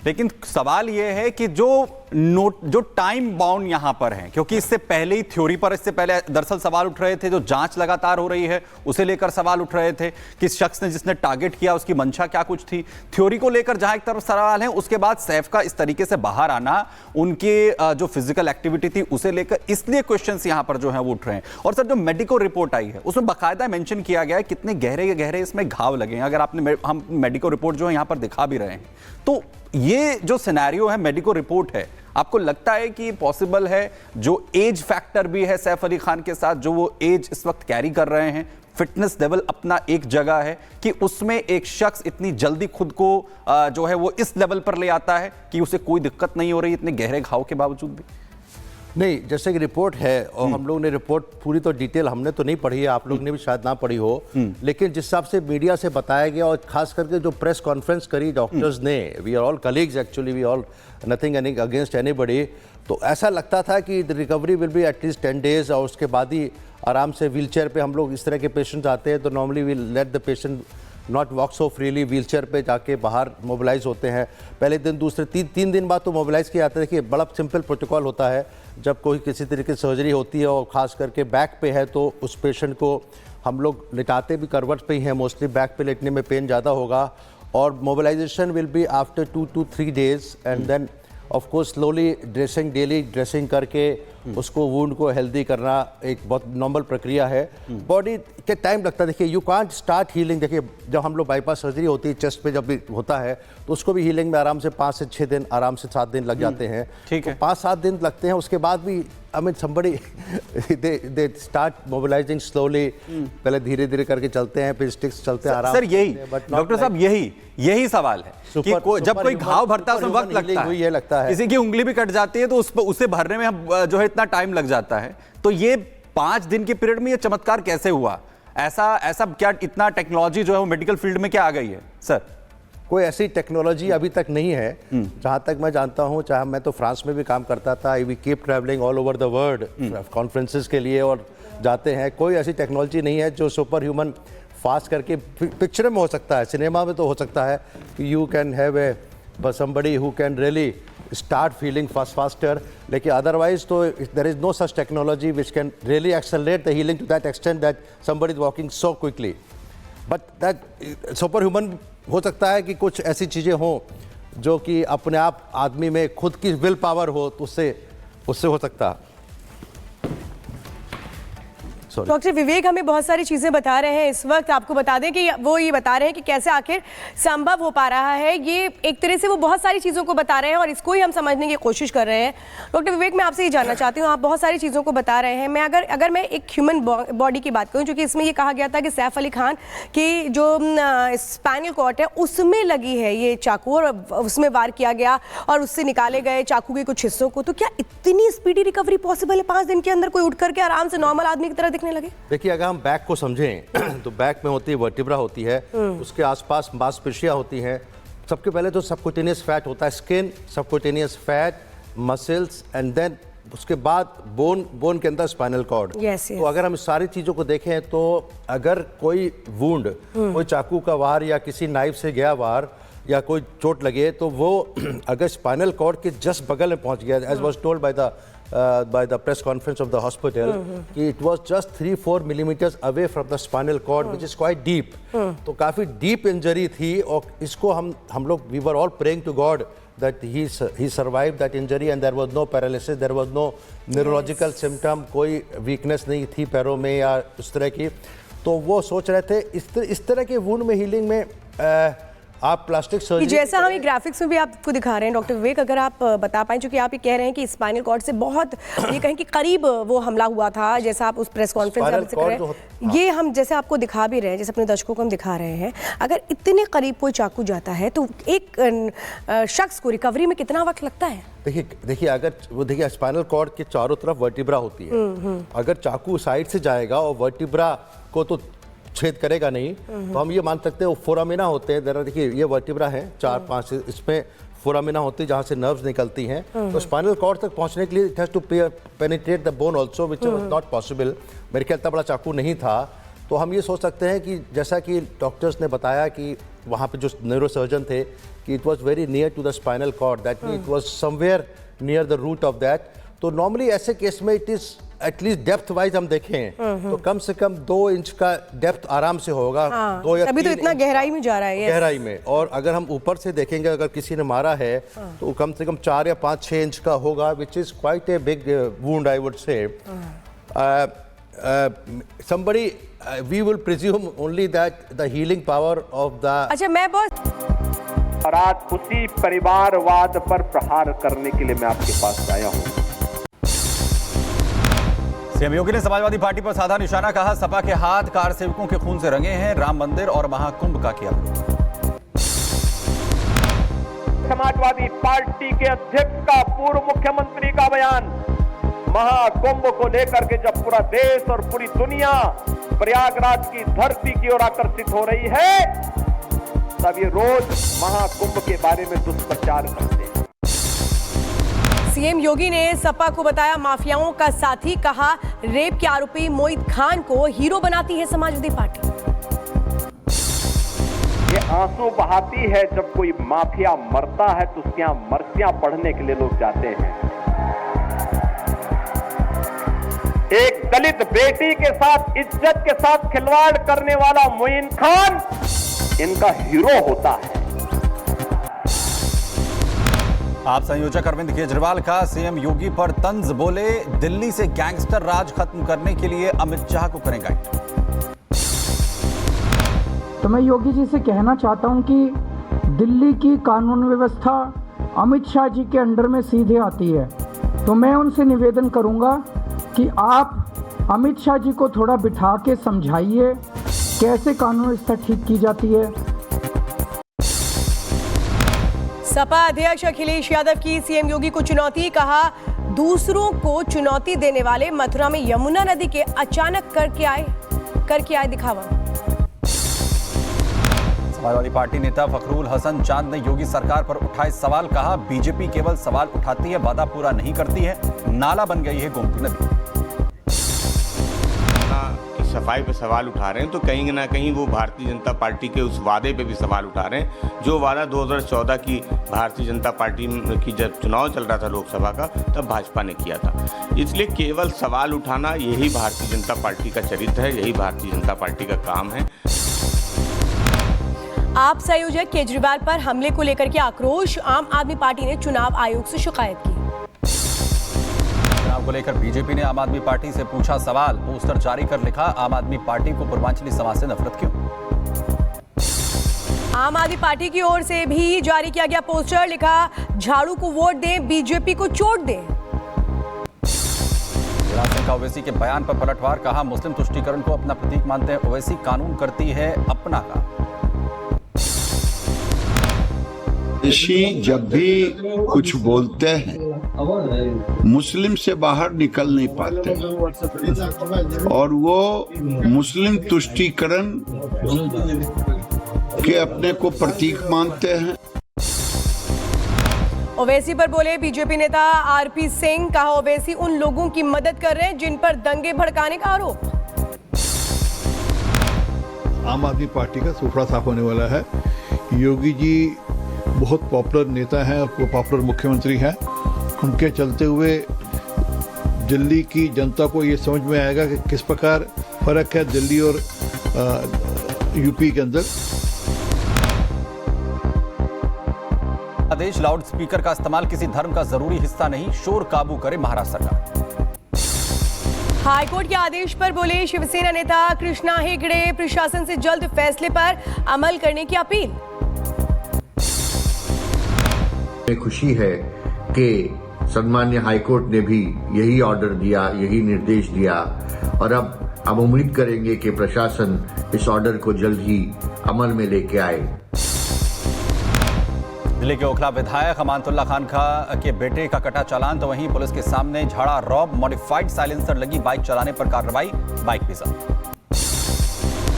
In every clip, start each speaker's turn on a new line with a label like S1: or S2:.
S1: लेकिन सवाल यह है कि जो टाइम बाउंड यहां पर है, क्योंकि इससे पहले ही थ्योरी पर इससे पहले दरअसल सवाल उठ रहे थे, जो जांच लगातार हो रही है उसे लेकर सवाल उठ रहे थे कि शख्स ने जिसने टारगेट किया उसकी मंशा क्या कुछ थी। थ्योरी को लेकर जहां एक तरफ सवाल है, उसके बाद सैफ का इस तरीके से बाहर आना, उनके जो फिजिकल एक्टिविटी थी उसे लेकर, इसलिए क्वेश्चंस यहां पर जो है वो उठ रहे हैं। और सर, जो मेडिकल रिपोर्ट आई है उसमें बाकायदा मेंशन किया गया है कितने गहरे गहरे इसमें घाव लगे हैं। अगर आपने हम मेडिकल रिपोर्ट जो है यहां पर दिखा भी रहे हैं, तो ये जो सिनेरियो है, मेडिकल रिपोर्ट है, आपको लगता है कि पॉसिबल है जो एज फैक्टर भी है सैफ अली खान के साथ, जो वो एज इस वक्त कैरी कर रहे हैं, फिटनेस लेवल अपना एक जगह है, कि उसमें एक शख्स इतनी जल्दी खुद को जो है वो इस लेवल पर ले आता है कि उसे कोई दिक्कत नहीं हो रही इतने गहरे घाव के बावजूद भी?
S2: नहीं, जैसे कि रिपोर्ट है और हम लोग ने रिपोर्ट पूरी तो डिटेल हमने तो नहीं पढ़ी है, आप लोग ने भी शायद ना पढ़ी हो, लेकिन जिस हिसाब से मीडिया से बताया गया और खास करके जो प्रेस कॉन्फ्रेंस करी डॉक्टर्स ने, we are all colleagues actually, we all nothing against anybody, तो ऐसा लगता था कि the recovery will be at least 10 days और उसके बाद ही आराम से व्हील चेयर पर हम लोग इस तरह के पेशेंट्स आते हैं तो normally we let the patient not walk so freely, wheelchair पर जाके बाहर मोबिलाइज होते हैं। पहले दिन, दूसरे 3 दिन बाद तो मोबिलाइज किया जाता है। देखिए, बड़ा सिंपल प्रोटोकॉल होता है, जब कोई किसी तरीके की सर्जरी होती है और ख़ास करके बैक पे है तो उस पेशेंट को हम लोग लिटाते भी करवट पे ही हैं, मोस्टली बैक पे लेटने में पेन ज़्यादा होगा, और mobilisation will be after 2 to 3 days and then of course slowly dressing, daily dressing करके उसको वुंड को हेल्दी करना एक बहुत नॉर्मल प्रक्रिया है। बॉडी के टाइम लगता है। देखिए, यू कांट स्टार्ट हीलिंग। देखिए, जब हम लोग बाईपास सर्जरी होती है चेस्ट पे जब भी होता है तो उसको भी हीलिंग में आराम से 5 से 6 दिन, आराम से 7 दिन लग जाते हैं।
S1: ठीक है,
S2: 5-7 दिन लगते हैं। उसके बाद भी I mean somebody they start mobilising slowly, पहले धीरे धीरे करके चलते हैं, फिर स्टिक्स चलते हैं आराम।
S1: सर, यही डॉक्टर साहब यही सवाल है कि जब कोई घाव भरता है उसमें वक्त लगता है, किसी की उंगली भी कट जाती है तो उसे भरने में जो है इतना टाइम लग जाता है। तो ये 5 दिन के पीरियड में ये चमत्कार कैसे हुआ? ऐसा क्या इतना टेक्नोलॉजी जो है वो मेडिकल फील्ड में क्या आ गई है सर?
S2: कोई ऐसी टेक्नोलॉजी अभी तक नहीं है जहाँ तक मैं जानता हूँ। चाहे मैं तो फ्रांस में भी काम करता था, we keep travelling all over the world conferences के लिए और जाते हैं। कोई ऐसी टेक्नोलॉजी नहीं है जो सुपर ह्यूमन फास्ट करके पिक्चर में हो सकता है, सिनेमा में तो हो सकता है कि you can have a somebody who can really start feeling faster, लेकिन अदरवाइज तो there is no such technology which can really accelerate the healing to that extent that somebody is walking so quickly. But that superhuman हो सकता है कि कुछ ऐसी चीज़ें हों जो कि अपने आप आदमी में खुद की विल पावर हो तो उससे हो सकता है।
S3: डॉक्टर विवेक हमें बहुत सारी चीज़ें बता रहे हैं इस वक्त। आपको बता दें कि वो ये बता रहे हैं कि कैसे आखिर संभव हो पा रहा है। ये एक तरह से वो बहुत सारी चीज़ों को बता रहे हैं और इसको ही हम समझने की कोशिश कर रहे हैं। डॉक्टर विवेक, मैं आपसे ये जानना चाहती हूँ, आप बहुत सारी चीज़ों को बता रहे हैं। मैं अगर मैं एक ह्यूमन बॉडी की बात करूँ, क्योंकि इसमें ये कहा गया था कि सैफ अली खान की जो स्पाइनल कॉर्ड है उसमें लगी है ये चाकू और उसमें वार किया गया और उससे निकाले गए चाकू के कुछ हिस्सों को, तो क्या इतनी स्पीडी रिकवरी पॉसिबल है 5 दिन के अंदर? कोई उठ करके आराम से नॉर्मल आदमी की तरह लगे?
S2: देखिए, अगर हम बैक को समझें तो बैक में होती है वर्टिब्रा होती है, उसके आसपास मांसपेशियां होती हैं। सबसे पहले तो सबक्यूटेनियस फैट होता है, skin, subcutaneous fat, muscles and then उसके बाद बोन के अंदर स्पाइनल कॉर्ड। तो अगर हम इस सारी चीज़ों को देखें तो अगर कोई वुंड, कोई चाकू का वार या किसी नाइफ से गया वार या कोई चोट लगे तो वो अगर स्पाइनल कॉर्ड के जस्ट बगल में पहुंच गया, as was told by the press conference of the hospital, it was just 3-4 millimeters away from the spinal cord, which is quite deep. तो काफ़ी deep injury थी और इसको हम लोग we were all praying to God that he survived that injury and there was no paralysis, there was no neurological symptom, कोई weakness नहीं थी पैरों में या उस तरह की। तो वो सोच रहे थे इस तरह के वुंड में हीलिंग में आप प्लास्टिक सर्जरी,
S3: जैसा हम ग्राफिक्स में भी आपको दिखा रहे हैं डॉक्टर विवेक, अगर आप बता पाएं, क्योंकि आप ये कह रहे हैं कि स्पाइनल कॉर्ड से बहुत ये कहें कि करीब वो हमला हुआ था, जैसा आप उस प्रेस कॉन्फ्रेंस में जिक्र कर रहे हैं, ये हम जैसे आपको दिखा भी रहे हैं, जैसे अपने दर्शकों को हम दिखा रहे हैं, अगर इतने करीब कोई चाकू जाता है तो एक शख्स को रिकवरी में कितना वक्त लगता है?
S2: देखिए अगर वो देखिए स्पाइनल कॉर्ड के चारों तरफ वर्टिब्रा होती है, अगर चाकू साइड से जाएगा और वर्टिब्रा को तो छेद करेगा नहीं, तो हम ये मान सकते हैं वो फोरामिना होते हैं। देखिए ये वर्टिब्रा है 4-5, इसमें फोरामिना होती है जहाँ से नर्व्स निकलती हैं। तो स्पाइनल कॉर्ड तक पहुँचने के लिए it has to penetrate the bone also, which was not possible. मेरे ख्याल इतना बड़ा चाकू नहीं था। तो हम ये सोच सकते हैं कि जैसा कि डॉक्टर्स ने बताया कि वहाँ पे जो न्यूरो सर्जन थे कि it was very near to the spinal cord, that mean it was somewhere near the root of that. तो नॉर्मली ऐसे केस में it is at least depth wise हम देखें तो कम से कम 2 इंच का डेप्थ आराम से होगा। 2 या 3
S3: अभी तो इतना गहराई में जा रहा है।
S2: गहराई में। और अगर हम ऊपर से देखेंगे, अगर किसी ने मारा है तो कम से कम 4 या 5-6 इंच का होगा, which is quite a big wound I would say. somebody we will presume only that the healing power of the
S3: अच्छा, मैं बहुत
S4: और आज उसी परिवारवाद पर प्रहार करने के लिए मैं आपके पास आया हूं।
S1: सीएम योगी ने समाजवादी पार्टी पर साधा निशाना, कहा सपा के हाथ कार सेवकों के खून से रंगे हैं, राम मंदिर और महाकुंभ का किया विरोध।
S4: समाजवादी पार्टी के अध्यक्ष का पूर्व मुख्यमंत्री का बयान, महाकुंभ को लेकर के जब पूरा देश और पूरी दुनिया प्रयागराज की धरती की ओर आकर्षित हो रही है, तब ये रोज महाकुंभ के बारे में दुष्प्रचार करते हैं।
S3: सीएम योगी ने सपा को बताया माफियाओं का साथी, कहा रेप के आरोपी मोहित खान को हीरो बनाती है समाजवादी पार्टी।
S4: ये आंसू बहाती है जब कोई माफिया मरता है तो उसके यहां मरसियां पढ़ने के लिए लोग जाते हैं। एक दलित बेटी के साथ, इज्जत के साथ खिलवाड़ करने वाला मोइन खान इनका हीरो होता है।
S1: आप संयोजक अरविंद केजरीवाल का सीएम योगी पर तंज, बोले दिल्ली से गैंगस्टर राज खत्म करने के लिए अमित शाह को करें गाइड।
S5: तो मैं योगी जी से कहना चाहता हूं कि दिल्ली की कानून व्यवस्था अमित शाह जी के अंडर में सीधे आती है, तो मैं उनसे निवेदन करूंगा कि आप अमित शाह जी को थोड़ा बिठा के समझाइए कैसे कानून व्यवस्था ठीक की जाती है।
S3: सपा अध्यक्ष अखिलेश यादव की सीएम योगी को चुनौती, कहा दूसरों को चुनौती देने वाले मथुरा में यमुना नदी के अचानक करके आए दिखावा।
S1: समाजवादी पार्टी नेता फखरुल हसन चांद ने योगी सरकार पर उठाए सवाल, कहा बीजेपी केवल सवाल उठाती है, वादा पूरा नहीं करती है, नाला बन गई है गोमती नदी।
S6: सफाई पे सवाल उठा रहे हैं तो कहीं ना कहीं वो भारतीय जनता पार्टी के उस वादे पे भी सवाल उठा रहे हैं जो वादा 2014 की भारतीय जनता पार्टी की जब चुनाव चल रहा था लोकसभा का, तब भाजपा ने किया था। इसलिए केवल सवाल उठाना यही भारतीय जनता पार्टी का चरित्र है, यही भारतीय जनता पार्टी का काम है।
S3: आप संयोजक केजरीवाल पर हमले को लेकर के आक्रोश, आम आदमी पार्टी ने चुनाव आयोग से शिकायत की।
S1: चुनाव को लेकर बीजेपी ने आम आदमी पार्टी से पूछा सवाल, पोस्टर जारी कर लिखा आम आदमी पार्टी को पूर्वांचली समाज से नफरत क्यों।
S3: आम आदमी पार्टी की ओर से भी जारी किया गया पोस्टर, लिखा झाड़ू को वोट दें, बीजेपी को चोट दें।
S1: शिवराज सिंह का ओवैसी के बयान पर पलटवार, कहा मुस्लिम तुष्टीकरण को अपना प्रतीक मानते हैं ओवैसी, कानून करती है अपना का।
S7: जब भी कुछ बोलते हैं मुस्लिम से बाहर निकल नहीं पाते और वो मुस्लिम तुष्टीकरण के अपने को प्रतीक मानते हैं।
S3: ओवैसी पर बोले बीजेपी नेता आरपी सिंह, कहा ओवैसी उन लोगों की मदद कर रहे हैं जिन पर दंगे भड़काने का आरोप।
S8: आम आदमी पार्टी का सूखड़ा साफ होने वाला है। योगी जी बहुत पॉपुलर नेता हैं और पॉपुलर मुख्यमंत्री हैं। उनके चलते हुए दिल्ली की जनता को ये समझ में आएगा कि किस प्रकार फर्क है दिल्ली और यूपी के अंदर।
S1: आदेश, लाउड स्पीकर का इस्तेमाल किसी धर्म का जरूरी हिस्सा नहीं, शोर काबू करे महाराष्ट्र सरकार।
S3: हाईकोर्ट के आदेश पर बोले शिवसेना नेता कृष्णा हेगड़े, प्रशासन से जल्द फैसले पर अमल करने की अपील।
S9: हमें खुशी है कि सम्मान्य हाईकोर्ट ने भी यही ऑर्डर दिया, यही निर्देश दिया और अब उम्मीद करेंगे कि प्रशासन इस ऑर्डर को जल्द ही अमल में लेके आए।
S1: दिल्ली के ओखला विधायक अमानतुल्लाह खान के बेटे का कटा चालान, तो वहीं पुलिस के सामने झाड़ा रॉब, मॉडिफाइड साइलेंसर लगी बाइक चलाने पर कार्रवाई, बाइक भी जब्त।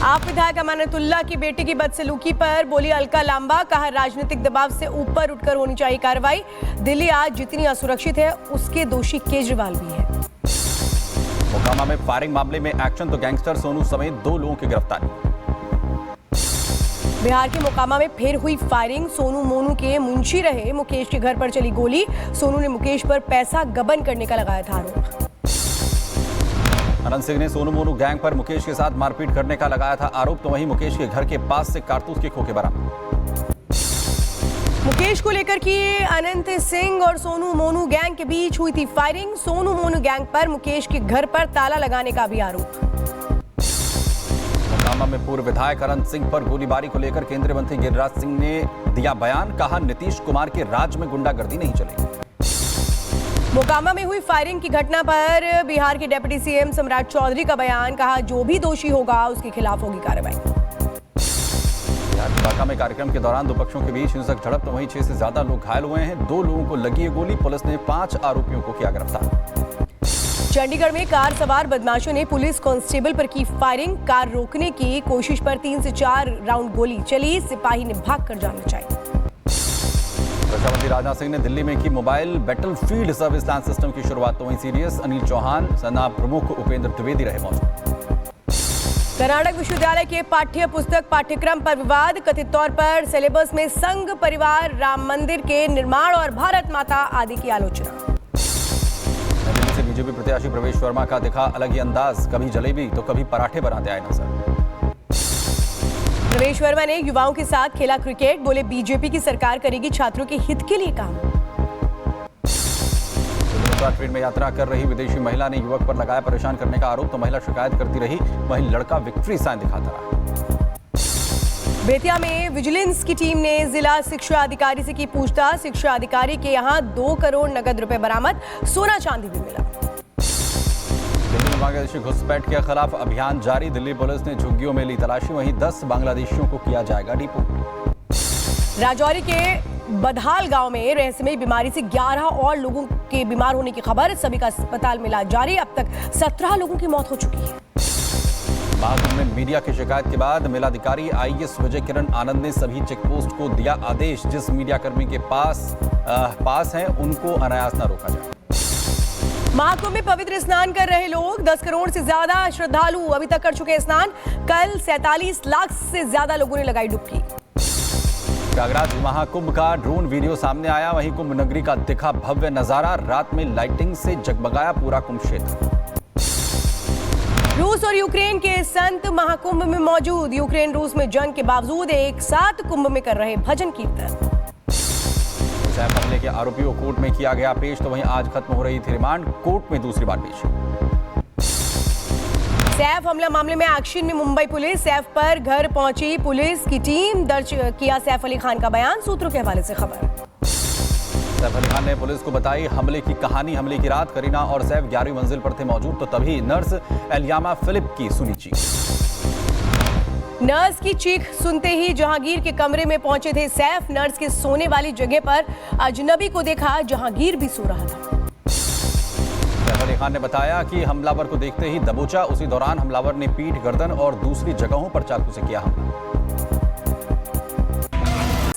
S1: आप विधायक अमानतुल्लाह की बेटे की बदसलूकी पर बोली अलका लांबा, कहा राजनीतिक दबाव से ऊपर उठकर होनी चाहिए कार्रवाई। दिल्ली आज जितनी असुरक्षित है उसके दोषी केजरीवाल भी है। मोकामा में फायरिंग मामले में एक्शन, तो गैंगस्टर सोनू समेत 2 लोगों की गिरफ्तारी।
S3: बिहार के मोकामा में फिर हुई फायरिंग। सोनू मोनू के मुंशी रहे मुकेश के घर पर चली गोली। सोनू ने मुकेश पर पैसा गबन करने का लगाया था आरोप।
S1: अनंत सिंह ने सोनू मोनू गैंग पर मुकेश के साथ मारपीट करने का लगाया था आरोप। तो वहीं मुकेश के घर के पास से कारतूस के खोखे बरामद।
S3: मुकेश को लेकर की अनंत सिंह और सोनू मोनू गैंग के बीच हुई थी फायरिंग। सोनू मोनू गैंग पर मुकेश के घर पर ताला लगाने का भी आरोप।
S1: मोकामा में पूर्व विधायक अनंत सिंह पर गोलीबारी को लेकर केंद्रीय मंत्री गिरिराज सिंह ने दिया बयान। कहा, नीतीश कुमार के राज में गुंडागर्दी नहीं चलेगी।
S3: मोकामा में हुई फायरिंग की घटना पर बिहार के डिप्टी सीएम सम्राट चौधरी का बयान। कहा, जो भी दोषी होगा उसके खिलाफ होगी कार्रवाई।
S1: बिहार के बांका में कार्यक्रम के दौरान दो पक्षों के बीच हिंसक झड़प। तो वहीं 6 से ज्यादा लोग घायल हुए हैं। 2 लोगों को लगी है गोली। पुलिस ने 5 आरोपियों को किया गिरफ्तार।
S3: चंडीगढ़ में कार सवार बदमाशों ने पुलिस कांस्टेबल पर की फायरिंग। कार रोकने की कोशिश पर 3 से 4 राउंड गोली चली। सिपाही ने भागकर जान बचाई।
S1: रक्षा मंत्री राजनाथ सिंह ने दिल्ली में की mobile battlefield service line system की शुरुआत। तो वहीं सीडीएस अनिल चौहान, सेना प्रमुख उपेंद्र द्विवेदी रहे मौजूद।
S3: कर्नाटक विश्वविद्यालय के पाठ्य पुस्तक पाठ्यक्रम पर विवाद। कथित तौर पर सिलेबस में संघ परिवार, राम मंदिर के निर्माण और भारत माता आदि की आलोचना।
S1: दिल्ली से बीजेपी प्रत्याशी प्रवेश वर्मा का दिखा अलग ही अंदाज। कभी जलेबी तो कभी पराठे बनाते आए नजर।
S3: प्रवेश वर्मा ने युवाओं के साथ खेला क्रिकेट। बोले, बीजेपी की सरकार करेगी छात्रों के हित के लिए काम।
S1: ट्रेन में यात्रा कर रही विदेशी महिला ने युवक पर लगाया परेशान करने का आरोप। तो महिला शिकायत करती रही, वहीं लड़का विक्ट्री साइन दिखाता रहा।
S3: बेतिया में विजिलेंस की टीम ने जिला शिक्षा अधिकारी से की पूछताछ। शिक्षा अधिकारी के यहां 2 करोड़ नगद रुपए बरामद। सोना चांदी भी मिला।
S1: दिल्ली में बांग्लादेशी घुसपैठ के खिलाफ अभियान जारी। दिल्ली पुलिस ने झुग्गियों में ली तलाशी। वहीं 10 बांग्लादेशियों को किया जाएगा डिपोर्ट।
S3: राजौरी के बधाल गांव में रहस्यमयी बीमारी से 11 और लोगों के बीमार होने की खबर। सभी का अस्पताल में इलाज जारी। अब तक 17 लोगों की मौत हो चुकी है।
S1: महाकुंभ में मीडिया की शिकायत के बाद मेलाधिकारी आईएएस विजय किरण आनंद ने सभी चेकपोस्ट को दिया आदेश। जिस मीडियाकर्मी के पास हैं उनको अनायास न रोका जाए।
S3: महाकुंभ में पवित्र स्नान कर रहे लोग। 10 करोड़ से ज्यादा श्रद्धालु अभी तक कर चुके स्नान। कल 47 लाख से ज्यादा लोगों ने लगाई डुबकी।
S1: प्रयागराज महाकुंभ का ड्रोन वीडियो सामने आया। वहीं कुंभ नगरी का दिखा भव्य नजारा। रात में लाइटिंग से जगमगाया पूरा कुंभ क्षेत्र। रूस और यूक्रेन के संत महाकुंभ में मौजूद। यूक्रेन रूस में जंग के बावजूद एक साथ कुंभ में कर रहे भजन कीर्तन। सैफ हमले के आरोपियों को कोर्ट में किया गया पेश। तो वहीं आज खत्म हो रही थी रिमांड। कोर्ट में दूसरी बार पेश। सैफ हमला मामले में एक्शन में मुंबई पुलिस। सैफ पर घर पहुंची पुलिस की टीम। दर्ज किया सैफ अली खान का बयान। सूत्रों के हवाले से खबर। सैफ अली खान ने पुलिस को बताई हमले की कहानी। हमले की रात करीना और सैफ 11वीं मंजिल पर थे मौजूद। तो तभी नर्स एलियामा फिलिप की सुनी चीख। नर्स की चीख सुनते ही जहांगीर के कमरे में पहुंचे थे सैफ। नर्स के सोने वाली जगह पर अजनबी को देखा। जहांगीर भी सो रहा था। सैफ अली खान ने बताया कि हमलावर को देखते ही दबोचा। उसी दौरान हमलावर ने पीठ, गर्दन और दूसरी जगहों पर चाकू से किया हमला।